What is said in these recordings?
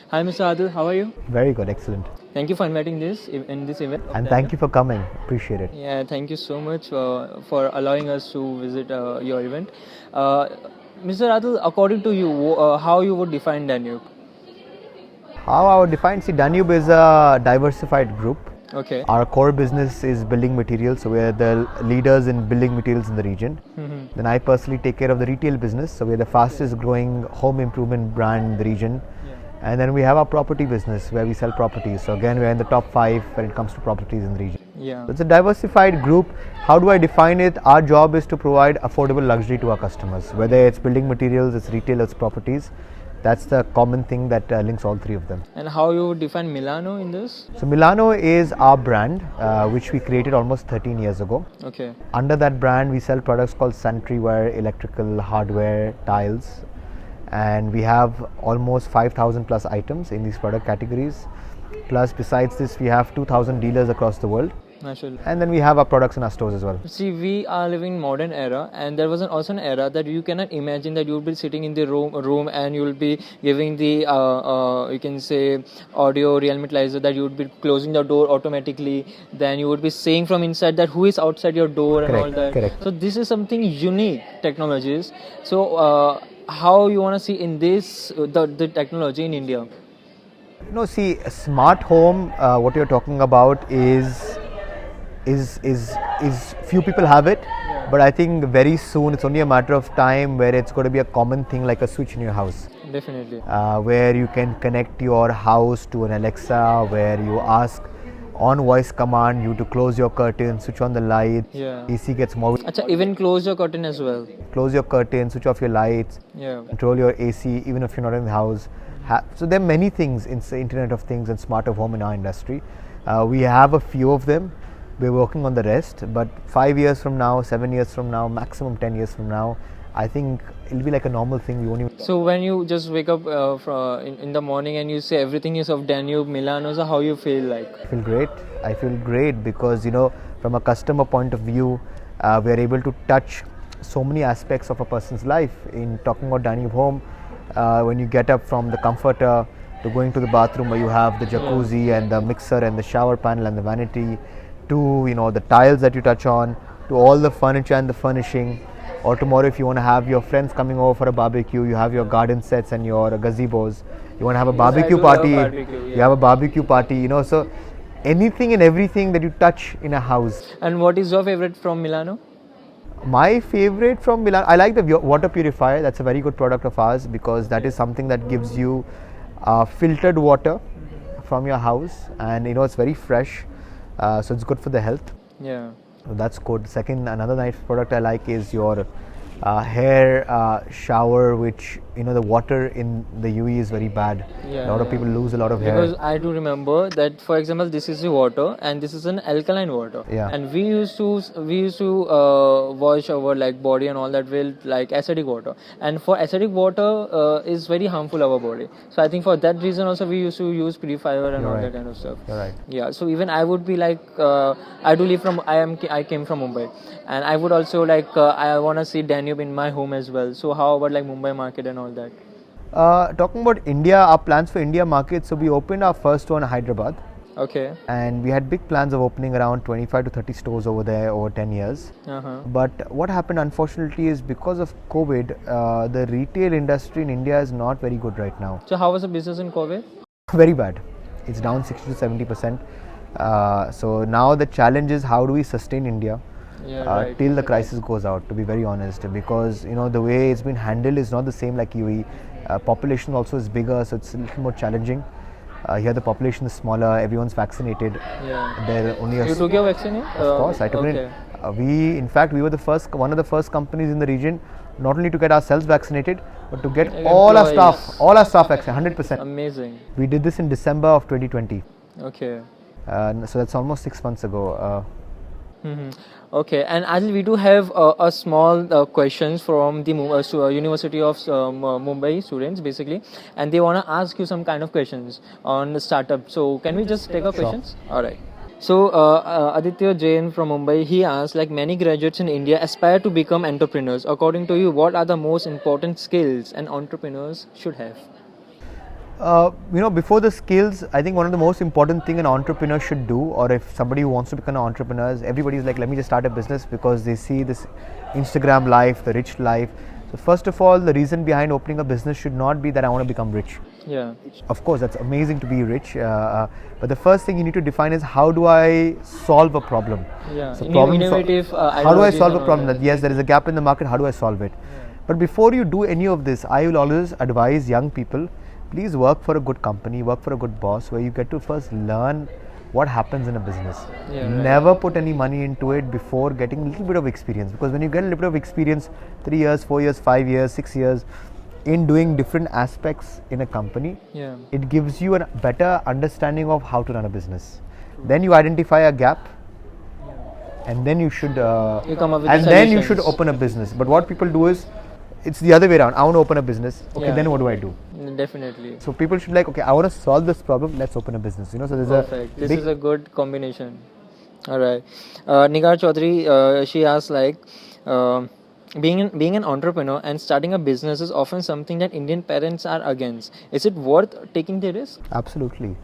Hi, Mr. Adil. How are you? Very good, excellent. Thank you for inviting this in this event. And thank you for coming. Appreciate it. Yeah, thank you so much for allowing us to visit your event. Uh, Mr. Adil, according to you, how you would define Danube? How I would define, see, Danube is a diversified group. Okay. Our core business is building materials, so we're the leaders in building materials in the region. Then I personally take care of the retail business, so we're the fastest growing home improvement brand in the region. And then we have our property business where we sell properties. So again, we're in the top 5 when it comes to properties in the region. Yeah. So it's a diversified group. How do I define it? Our job is to provide affordable luxury to our customers, whether it's building materials, it's retail, it's properties. That's the common thing that links all three of them. And how you would define Milano in this? So Milano is our brand, which we created almost 13 years ago. Okay. Under that brand, we sell products called sanitary ware, electrical, hardware, tiles, and we have almost 5,000 plus items in these product categories. Plus, besides this, we have 2,000 dealers across the world. Naturally. And then we have our products in our stores as well. See, we are living in modern era, and there was also an era that you cannot imagine that you will be sitting in the room and you will be giving the you can say audio realmetizer, that you would be closing the door automatically. Then you would be saying from inside that who is outside your door and all that. Correct. So this is something unique technologies. So how you want to see in this the technology in India? No, see, a smart home. What you're talking about is few people have it, but I think very soon it's only a matter of time where it's going to be a common thing like a switch in your house. Definitely. Where you can connect your house to an Alexa, where you ask on voice command you to close your curtain, switch on the light. Yeah. AC gets more. Achha, even close your curtain as well. Close your curtain, switch off your lights. Yeah. Control your AC even if you're not in the house. So there are many things in the Internet of Things and smart of home in our industry. We have a few of them. We're working on the rest, but 5 years from now, 7 years from now, maximum 10 years from now, I think it'll be like a normal thing. We won't even. So when you just wake up in the morning and you say everything is of Danube, Milano, so how you feel like? I feel great. I feel great because, you know, from a customer point of view, we are able to touch so many aspects of a person's life. In talking about Danube Home, when you get up from the comforter to going to the bathroom where you have the jacuzzi and the mixer and the shower panel and the vanity, to, you know, the tiles that you touch on, to all the furniture and the furnishing. Or tomorrow, if you want to have your friends coming over for a barbecue, you have your garden sets and your gazebos. You want to have a barbecue party. You have a barbecue party. You know, so anything and everything that you touch in a house. And what is your favorite from Milano? My favorite from Milan, I like the water purifier. That's a very good product of ours because that is something that gives you filtered water from your house, and you know it's very fresh. So it's good for the health. Yeah. So that's good. Second, another nice product I like is your hair shower, which, you know, the water in the UAE is very bad. Yeah, a lot of people lose a lot of hair. Because I do remember that, for example, this is the water and this is an alkaline water. Yeah. And we used to wash our like body and all that with like acidic water. And for acidic water is very harmful our body. So I think for that reason also we used to use purifier and You're all right. that kind of stuff. You're right. Yeah. So even I would be like I came from Mumbai, and I would also like I want to see Danube in my home as well. So how about like Mumbai market and all that? Talking about India, our plans for India market. So we opened our first one in Hyderabad. Okay. And we had big plans of opening around 25 to 30 stores over there over 10 years. Uh-huh. But what happened, unfortunately, is because of COVID, the retail industry in India is not very good right now. So how was the business in COVID? Very bad. It's down 60 to 70%. So now the challenge is how do we sustain India Right. till the crisis goes out, to be very honest, because, you know, the way it's been handled is not the same like UAE. Population also is bigger, so it's a little more challenging. Here the population is smaller, everyone's vaccinated. Yeah. There are only You took your vaccine? Of course, I took okay. it. We were one of the first companies in the region, not only to get ourselves vaccinated, but to get Like all our employees. staff vaccinated, 100%. Amazing. We did this in December of 2020. Okay. So that's almost 6 months ago. Okay, and Adil, we do have a small questions from the University of Mumbai students basically, and they want to ask you some kind of questions on the startup. So can we just take our questions? All right. So Aditya Jain from Mumbai, he asked, like many graduates in India aspire to become entrepreneurs. According to you, what are the most important skills an entrepreneurs should have? Before the skills, I think one of the most important thing an entrepreneur should do, or if somebody who wants to become an entrepreneur, is everybody's like, let me just start a business because they see this Instagram life, the rich life. So first of all, the reason behind opening a business should not be that I want to become rich. Yeah. Of course, that's amazing to be rich, but the first thing you need to define is how do I solve a problem? Yeah. So Innovative. how do I ideologies solve and a all problem? that. That yes, there is a gap in the market. How do I solve it? But before you do any of this, I will always advise young people, please work for a good company, work for a good boss, where you get to first learn what happens in a business. Yeah, right. Never put any money into it before getting a little bit of experience, because when you get a little bit of experience, 3 years, 4 years, 5 years, 6 years in doing different aspects in a company, Yeah. it gives you a better understanding of how to run a business. Then you identify a gap, and then you should You come up with and the then you should solutions. open a business. But what people do is, it's the other way around. I want to open a business. Okay, Yeah. then what do I do? Definitely. So people should like, okay, I want to solve this problem. Let's open a business. So there's Perfect. a This big is a good combination. All right. Nigar Chaudhary, she asks like, being an entrepreneur and starting a business is often something that Indian parents are against. Is it worth taking the risk? Absolutely.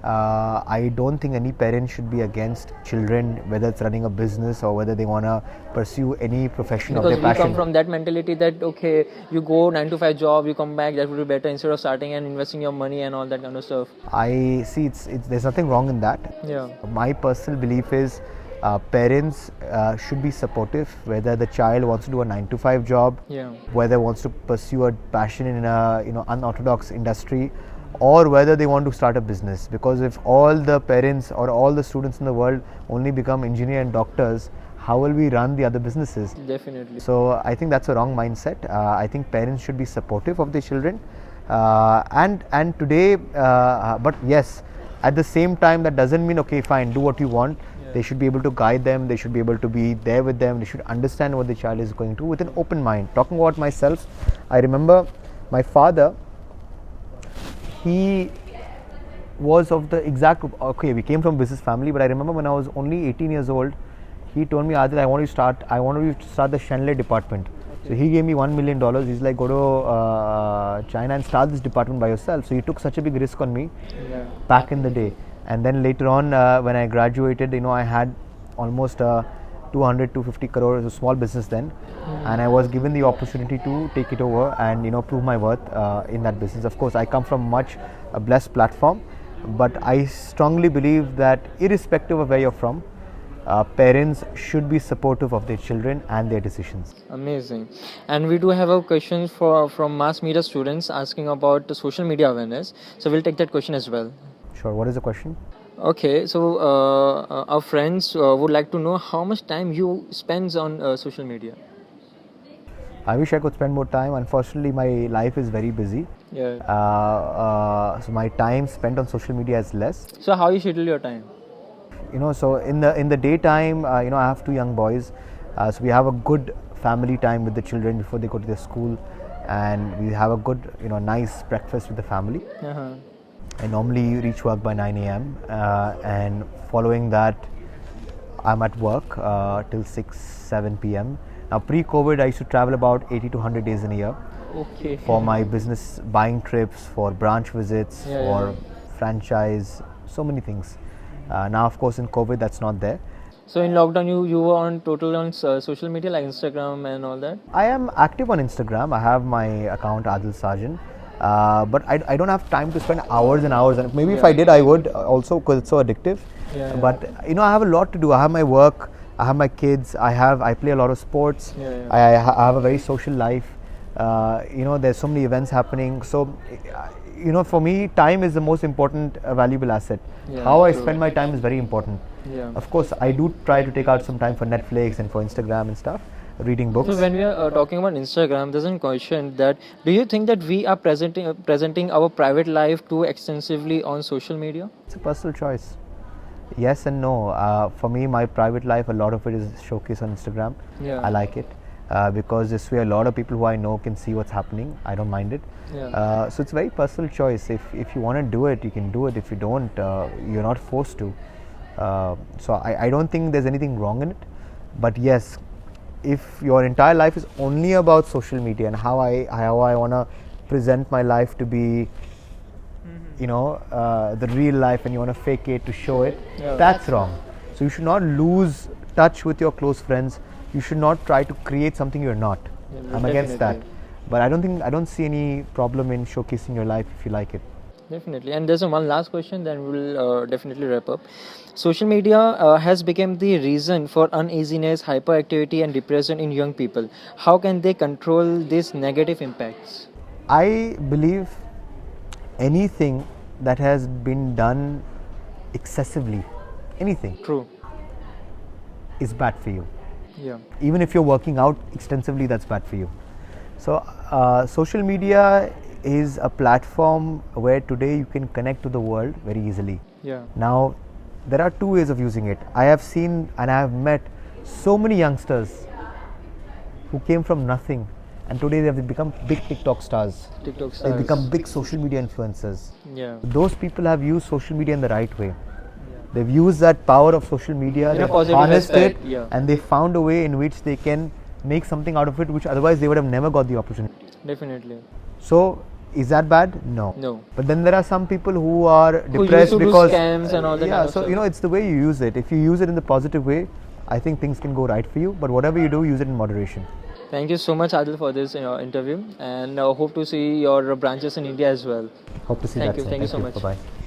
I don't think any parent should be against children, whether it's running a business or whether they want to pursue any profession of Because their we passion. come from that mentality that okay, you go 9 to 5 job, you come back, that would be better instead of starting and investing your money and all that kind of stuff. I see it's there's nothing wrong in that. Yeah. My personal belief is parents should be supportive, whether the child wants to do a 9 to 5 job, Yeah. whether wants to pursue a passion in a unorthodox industry, or whether they want to start a business. Because if all the parents or all the students in the world only become engineer and doctors, how will we run the other businesses? Definitely. So I think that's a wrong mindset. I think parents should be supportive of their children, and today, but yes, at the same time, that doesn't mean okay, fine, do what you want. They should be able to guide them. They should be able to be there with them. They should understand what the child is going to with an open mind. Talking about myself, I remember my father. He was of the exact okay. We came from business family, but I remember when I was only 18 years old, he told me, Adil, I want you to start the Shenle department. So he gave me $1 million. He's like, go to China and start this department by yourself. So he took such a big risk on me Yeah. back in the day. And then later on, when I graduated, I had almost 200-250 crore. It was a small business then, and I was given the opportunity to take it over and prove my worth in that business. Of course, I come from a blessed platform, but I strongly believe that irrespective of where you're from, parents should be supportive of their children and their decisions. Amazing. And we do have a question from mass media students asking about the social media awareness. So we'll take that question as well. Sure. What is the question? Okay, so our friends would like to know how much time you spends on social media. I wish I could spend more time. Unfortunately, my life is very busy. Yeah. So my time spent on social media is less. So how you schedule your time? So in the daytime, I have 2 young boys. So we have a good family time with the children before they go to their school, and we have a good, nice breakfast with the family. Uh-huh. I normally reach work by 9 a.m. And following that, I'm at work till 6-7 p.m. Now, pre-COVID, I used to travel about 80 to 100 days in a year Okay. for my business buying trips, for branch visits, Yeah, for franchise, so many things. Now, of course, in COVID, that's not there. So in lockdown, you were on total on social media like Instagram and all that. I am active on Instagram. I have my account Adil Sajan. But I don't have time to spend hours and hours, and maybe if I did I would also, because it's so addictive. Yeah. But I have a lot to do. I have my work, I have my kids, I play a lot of sports. Yeah. I have a very social life. There's so many events happening. So for me, time is the most important valuable asset. Yeah, How I true. spend my time is very important. Yeah. Of course, I do try to take out some time for Netflix and for Instagram and stuff, reading books. So when we are talking about Instagram, there's a question that do you think that we are presenting our private life too extensively on social media? It's a personal choice. Yes and no. For me, my private life, a lot of it is showcased on Instagram. Yeah. I like it because this way a lot of people who I know can see what's happening. I don't mind it. Yeah. So it's a very personal choice. If you want to do it, you can do it. If you don't, you're not forced to. So I don't think there's anything wrong in it. But yes, if your entire life is only about social media and how I want to present my life to be the real life and you want to fake it to show it. Yeah. That's wrong. So you should not lose touch with your close friends. You should not try to create something you're not. Yeah, I'm against that. definitely. But I don't see any problem in showcasing your life if you like it. Definitely. And there's one last question, then we'll definitely wrap up. Social media has become the reason for uneasiness, hyperactivity, and depression in young people. How can they control these negative impacts? I believe anything that has been done excessively, anything, True. is bad for you. Yeah. Even if you're working out extensively, that's bad for you. So, social media is a platform where today you can connect to the world very easily. Yeah. Now, there are two ways of using it. I have seen and I have met so many youngsters who came from nothing and today they have become big TikTok stars. TikTok They've stars. become big social media influencers. Yeah. Those people have used social media in the right way. They've used that power of social media, In a they've positive harnessed it, aspect, yeah. and they found a way in which they can make something out of it which otherwise they would have never got the opportunity. Definitely. So, is that bad? No. No. But then there are some people who are Who depressed used to do because scams and all that yeah, kind of so stuff. it's the way you use it. If you use it in the positive way, I think things can go right for you. But whatever you do, use it in moderation. Thank you so much, Adil, for this interview, and hope to see your branches in India as well. Hope to see Thank that you. soon. Thank you so much. Bye bye.